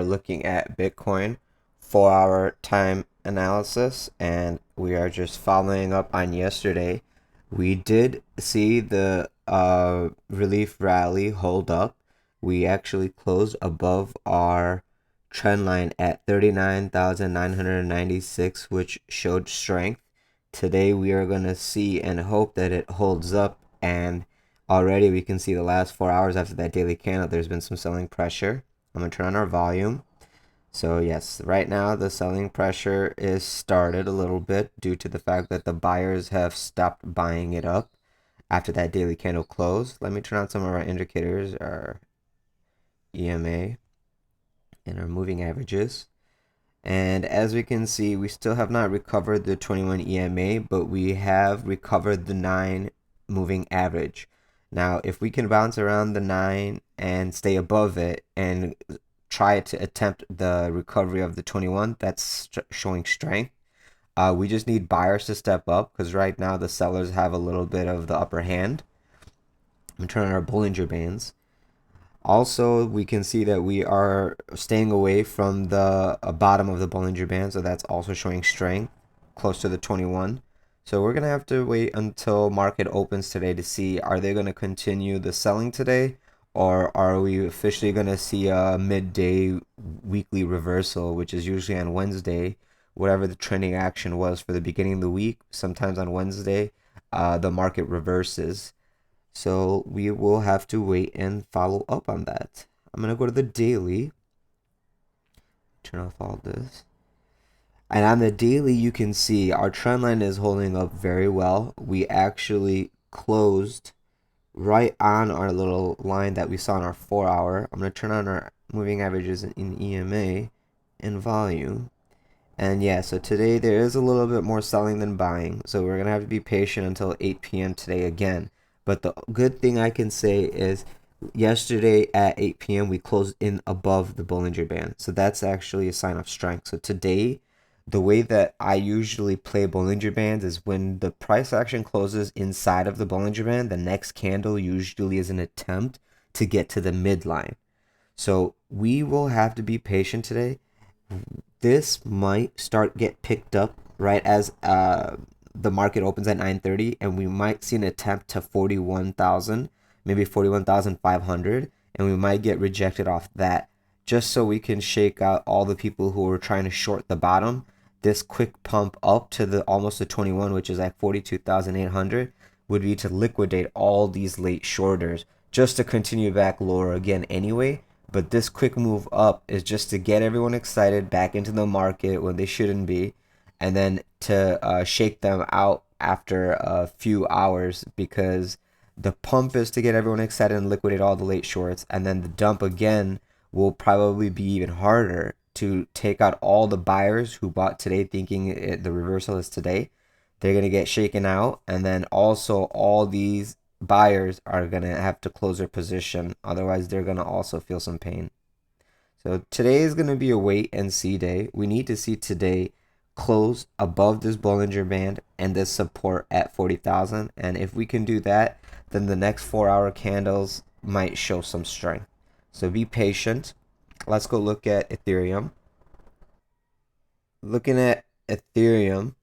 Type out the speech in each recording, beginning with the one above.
looking at Bitcoin 4-hour time analysis, and we are just following up on yesterday. We did see the relief rally hold up. We actually closed above our trend line at 39,996, which showed strength. Today we are going to see and hope that it holds up, and already we can see the last 4 hours after that daily candle, there's been some selling pressure. I'm going to turn on our volume. So yes, right now the selling pressure is started a little bit due to the fact that the buyers have stopped buying it up after that daily candle close. Let me turn on some of our indicators, our EMA and our moving averages. And as we can see, we still have not recovered the 21 EMA, but we have recovered the 9 moving average. Now, if we can bounce around the 9 and stay above it and try to attempt the recovery of the 21, that's showing strength. We just need buyers to step up because right now the sellers have a little bit of the upper hand. I'm turning on our Bollinger Bands. Also, we can see that we are staying away from the bottom of the Bollinger Band, so that's also showing strength close to the 21. So we're going to have to wait until market opens today to see, are they going to continue the selling today, or are we officially going to see a midday weekly reversal, which is usually on Wednesday, whatever the trending action was for the beginning of the week. Sometimes on Wednesday, the market reverses. So we will have to wait and follow up on that. I'm going to go to the daily. Turn off all this. And on the daily, you can see our trend line is holding up very well. We actually closed right on our little line that we saw in our 4-hour. I'm going to turn on our moving averages in EMA and volume. And yeah, so today there is a little bit more selling than buying. So we're going to have to be patient until 8 p.m. today again. But the good thing I can say is yesterday at 8 p.m. we closed in above the Bollinger Band. So that's actually a sign of strength. So today, the way that I usually play Bollinger Bands is when the price action closes inside of the Bollinger Band, the next candle usually is an attempt to get to the midline. So we will have to be patient today. This might get picked up right as the market opens at 9:30, and we might see an attempt to 41,000, maybe 41,500, and we might get rejected off that, just so we can shake out all the people who are trying to short the bottom. This quick pump up to the almost the 21, which is like 42,800, would be to liquidate all these late shorters, just to continue back lower again anyway. But this quick move up is just to get everyone excited back into the market when they shouldn't be, and then to shake them out after a few hours, because the pump is to get everyone excited and liquidate all the late shorts, and then the dump again will probably be even harder to take out all the buyers who bought today thinking the reversal is today. They're going to get shaken out, and then also all these buyers are going to have to close their position, otherwise they're going to also feel some pain. So today is going to be a wait and see day. We need to see today close above this Bollinger Band and this support at 40,000, and if we can do that, then the next 4-hour candles might show some strength. So be patient. Let's go look at Ethereum. Looking at Ethereum,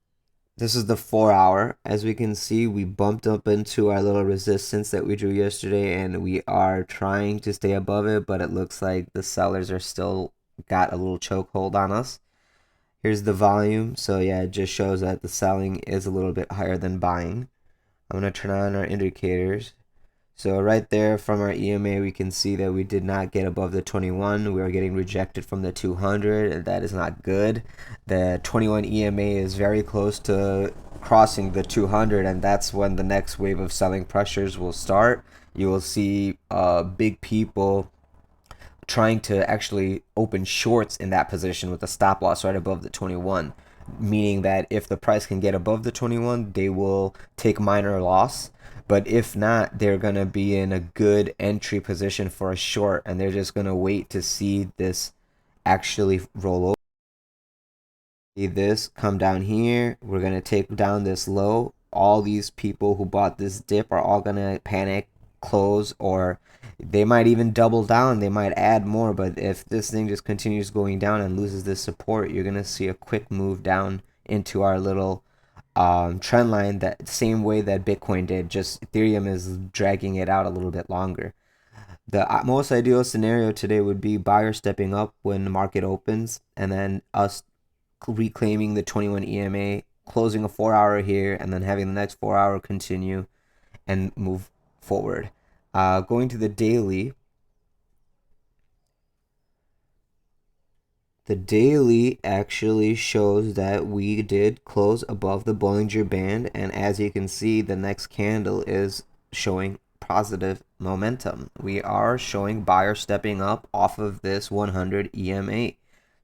this is the 4-hour. As we can see, we bumped up into our little resistance that we drew yesterday, and we are trying to stay above it, but it looks like the sellers are still got a little chokehold on us. Here's the volume. So yeah, it just shows that the selling is a little bit higher than buying. I'm going to turn on our indicators. So right there from our EMA, we can see that we did not get above the 21. We are getting rejected from the 200, and that is not good. The 21 EMA is very close to crossing the 200, and that's when the next wave of selling pressures will start. You will see big people trying to actually open shorts in that position with a stop loss right above the 21, meaning that if the price can get above the 21, they will take minor loss. But if not, they're going to be in a good entry position for a short, and they're just going to wait to see this actually roll over. See this come down here. We're going to take down this low. All these people who bought this dip are all going to panic, close, or they might even double down. They might add more. But if this thing just continues going down and loses this support, you're going to see a quick move down into our little trend line, that same way that Bitcoin did. Just Ethereum is dragging it out a little bit longer. The most ideal scenario today would be buyer stepping up when the market opens, and then us reclaiming the 21 EMA, closing a 4 hour here, and then having the next 4 hour continue and move forward. Going to the daily. The daily actually shows that we did close above the Bollinger Band, and as you can see, the next candle is showing positive momentum. We are showing buyer stepping up off of this 100 EMA.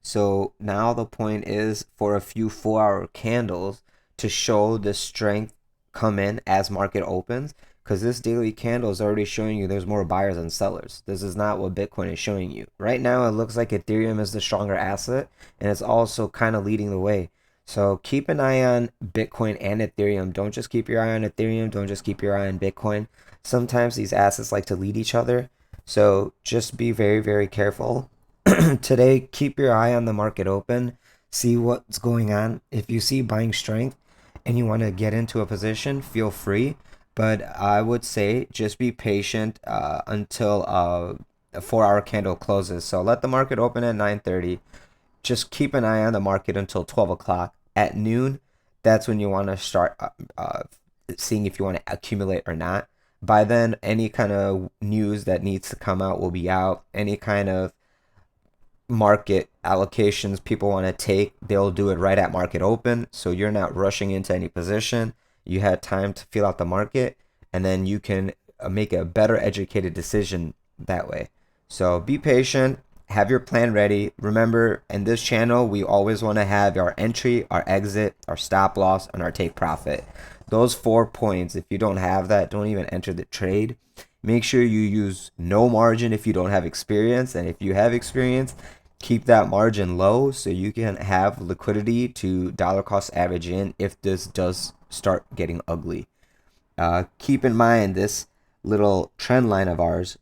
So now the point is for a few 4 hour candles to show the strength come in as market opens, because this daily candle is already showing you there's more buyers than sellers. This is not what Bitcoin is showing you. Right now, it looks like Ethereum is the stronger asset, and it's also kind of leading the way. So keep an eye on Bitcoin and Ethereum. Don't just keep your eye on Ethereum. Don't just keep your eye on Bitcoin. Sometimes these assets like to lead each other. So just be very, very careful. Today, keep your eye on the market open. See what's going on. If you see buying strength and you want to get into a position, feel free. But I would say just be patient until a 4 hour candle closes. So let the market open at 9:30. Just keep an eye on the market until 12 o'clock. At noon, that's when you want to start seeing if you want to accumulate or not. By then, any kind of news that needs to come out will be out. Any kind of market allocations people want to take, they'll do it right at market open. So you're not rushing into any position. You had time to feel out the market, and then you can make a better educated decision that way. So be patient, have your plan ready. Remember, in this channel, we always want to have our entry, our exit, our stop loss, and our take profit. Those 4 points, if you don't have that, don't even enter the trade. Make sure you use no margin if you don't have experience, and if you have experience, keep that margin low so you can have liquidity to dollar cost average in if this does start getting ugly. Keep in mind this little trend line of ours.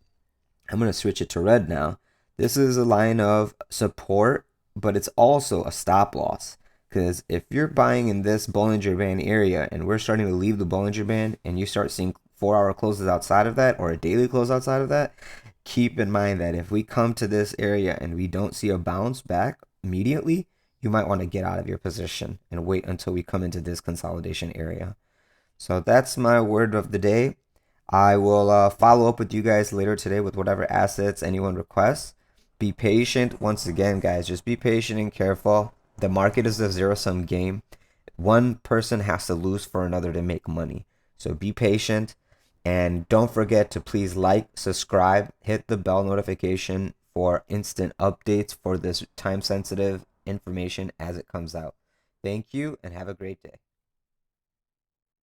I'm going to switch it to red now. This is a line of support, but it's also a stop loss. Because if you're buying in this Bollinger Band area and we're starting to leave the Bollinger Band and you start seeing 4 hour closes outside of that, or a daily close outside of that, keep in mind that if we come to this area and we don't see a bounce back immediately, you might want to get out of your position and wait until we come into this consolidation area. So that's my word of the day. I will follow up with you guys later today with whatever assets anyone requests. Be patient. Once again, guys, just be patient and careful. The market is a zero-sum game. One person has to lose for another to make money. So be patient. And don't forget to please like, subscribe, hit the bell notification for instant updates for this time-sensitive information as it comes out. Thank you and have a great day.